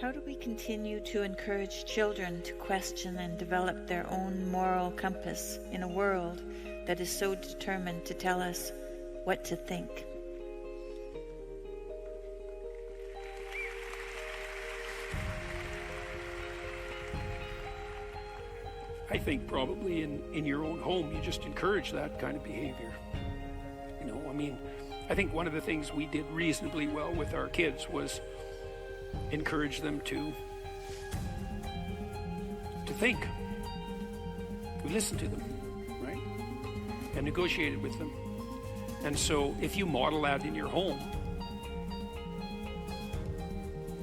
How do we continue to encourage children to question and develop their own moral compass in a world that is so determined to tell us what to think? I think probably in your own home, you just encourage that kind of behavior. I think one of the things we did reasonably well with our kids was encourage them to think. We listened to them, right? And negotiated with them. And so if you model that in your home,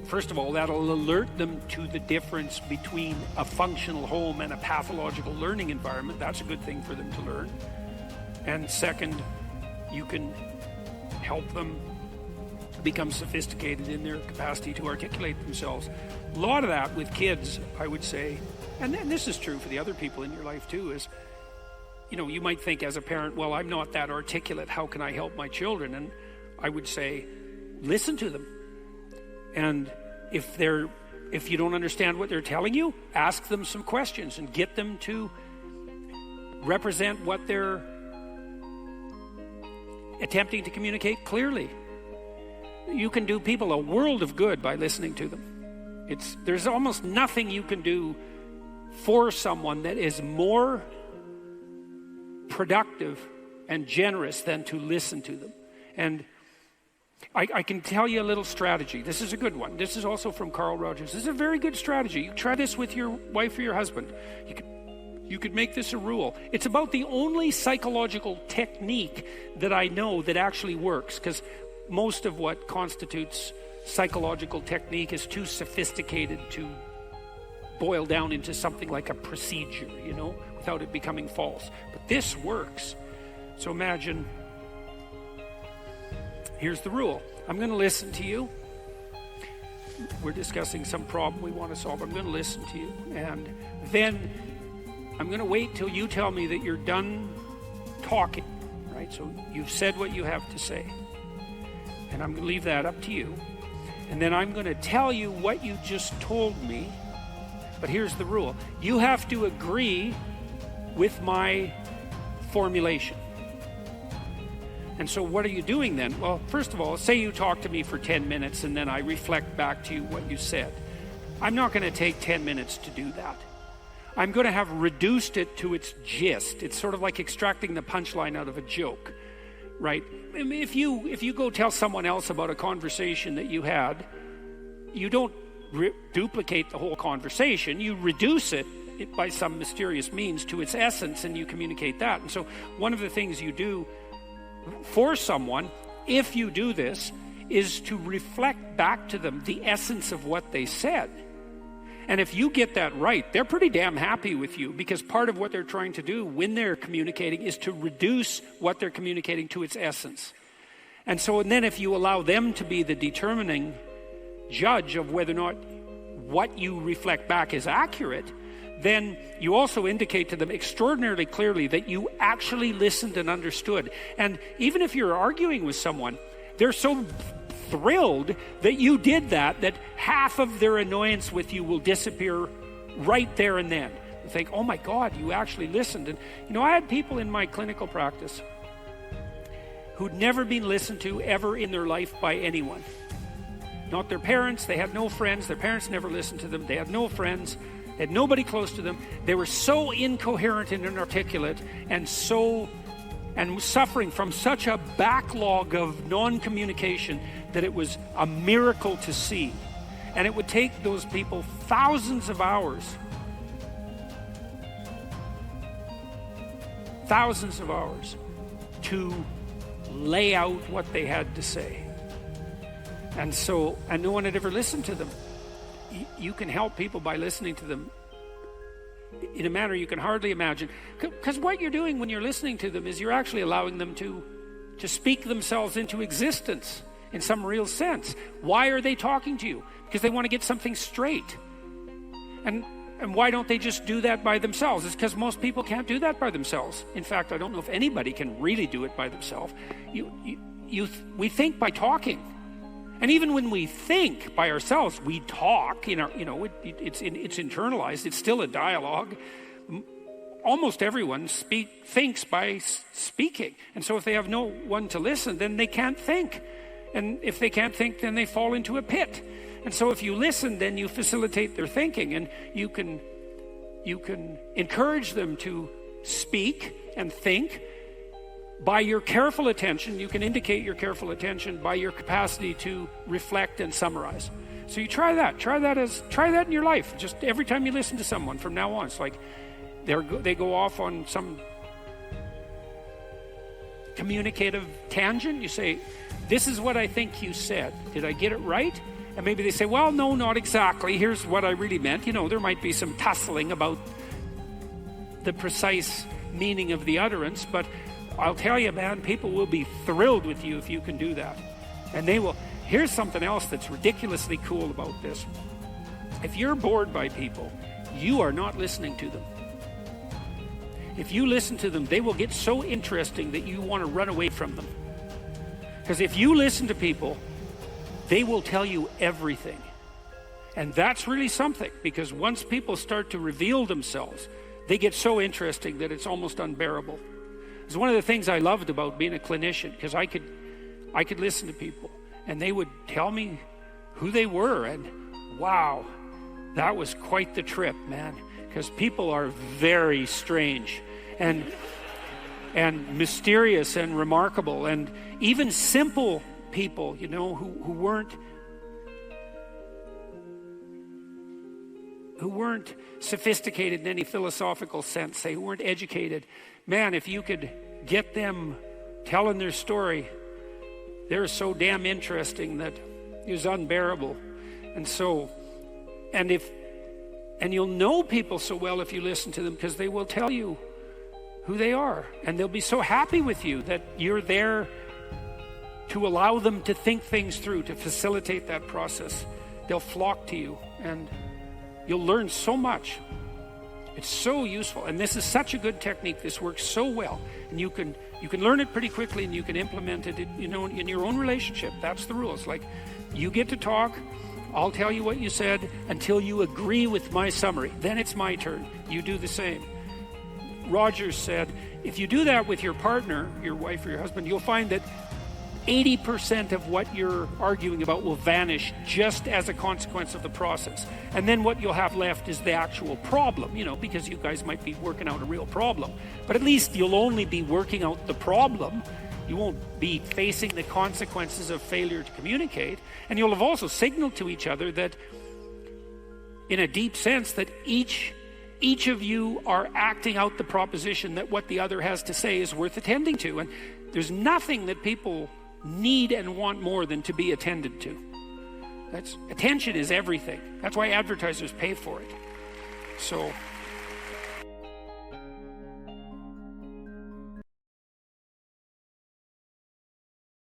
first of all, that'll alert them to the difference between a functional home and a pathological learning environment. That's a good thing for them to learn. And second, you can help them become sophisticated in their capacity to articulate themselves. A lot of that with kids, I would say, and this is true for the other people in your life too, is, you might think as a parent, well, I'm not that articulate, how can I help my children? And I would say, listen to them. And if you don't understand what they're telling you, ask them some questions and get them to represent what they're attempting to communicate clearly. You can do people a world of good by listening to them. There's almost nothing you can do for someone that is more productive and generous than to listen to them. And I can tell you a little strategy. This is a good one. This is also from Carl Rogers. This is a very good strategy. You try this with your wife or your husband. You could make this a rule. It's about the only psychological technique that I know that actually works, because most of what constitutes psychological technique is too sophisticated to boil down into something like a procedure, without it becoming false. But this works. So imagine, here's the rule. I'm going to listen to you. We're discussing some problem we want to solve. I'm going to listen to you. And then I'm going to wait till you tell me that you're done talking, right? So you've said what you have to say. And I'm going to leave that up to you. And then I'm going to tell you what you just told me. But here's the rule. You have to agree with my formulation. And so what are you doing then? Well, first of all, say you talk to me for 10 minutes and then I reflect back to you what you said. I'm not going to take 10 minutes to do that. I'm going to have reduced it to its gist. It's sort of like extracting the punchline out of a joke, right? I mean, if you go tell someone else about a conversation that you had, you don't duplicate the whole conversation. You reduce it by some mysterious means to its essence, and you communicate that. And so one of the things you do for someone, if you do this, is to reflect back to them the essence of what they said. And if you get that right, they're pretty damn happy with you, because part of what they're trying to do when they're communicating is to reduce what they're communicating to its essence. And then if you allow them to be the determining judge of whether or not what you reflect back is accurate, then you also indicate to them extraordinarily clearly that you actually listened and understood. And even if you're arguing with someone, they're so thrilled that you did that half of their annoyance with you will disappear right there and then. They think, oh my God, you actually listened. And I had people in my clinical practice who'd never been listened to ever in their life by anyone. Not their parents, they had no friends, their parents never listened to them, they had no friends, they had nobody close to them. They were so incoherent and inarticulate and suffering from such a backlog of non-communication that it was a miracle to see. And it would take those people thousands of hours to lay out what they had to say. And no one had ever listened to them. You can help people by listening to them in a manner you can hardly imagine. Because what you're doing when you're listening to them is you're actually allowing them to speak themselves into existence in some real sense. Why are they talking to you? Because they want to get something straight. And why don't they just do that by themselves? It's because most people can't do that by themselves. In fact, I don't know if anybody can really do it by themselves. We think by talking. And even when we think by ourselves, we talk, it's internalized, it's still a dialogue. Almost everyone thinks by speaking. And so if they have no one to listen, then they can't think. And if they can't think, then they fall into a pit. And so if you listen, then you facilitate their thinking, and you can encourage them to speak and think. By your careful attention, you can indicate your careful attention by your capacity to reflect and summarize. So you try that. Try that in your life. Just every time you listen to someone from now on, it's like they go off on some communicative tangent. You say, "This is what I think you said. Did I get it right?" And maybe they say, "Well, no, not exactly. Here's what I really meant." There might be some tussling about the precise meaning of the utterance, but I'll tell you, man, people will be thrilled with you if you can do that. And they will. Here's something else that's ridiculously cool about this. If you're bored by people, you are not listening to them. If you listen to them, they will get so interesting that you want to run away from them. Because if you listen to people, they will tell you everything. And that's really something, because once people start to reveal themselves, they get so interesting that it's almost unbearable. It's one of the things I loved about being a clinician, because I could listen to people and they would tell me who they were, and wow, that was quite the trip, man, because people are very strange and mysterious and remarkable, and even simple people, who weren't sophisticated in any philosophical sense, who weren't educated. Man, if you could get them telling their story, they're so damn interesting that it was unbearable. And you'll know people so well if you listen to them, because they will tell you who they are, and they'll be so happy with you that you're there to allow them to think things through, to facilitate that process. They'll flock to you, and you'll learn so much. It's so useful, and this is such a good technique. This works so well, and you can learn it pretty quickly, and you can implement it in your own relationship. That's the rule. It's like, you get to talk, I'll tell you what you said until you agree with my summary. Then it's my turn. You do the same. Rogers said, if you do that with your partner, your wife or your husband, you'll find that 80% of what you're arguing about will vanish just as a consequence of the process. And then what you'll have left is the actual problem, because you guys might be working out a real problem. But at least you'll only be working out the problem. You won't be facing the consequences of failure to communicate. And you'll have also signaled to each other that, in a deep sense, that each of you are acting out the proposition that what the other has to say is worth attending to. And there's nothing that people need and want more than to be attended to. Attention is everything. That's why advertisers pay for it. So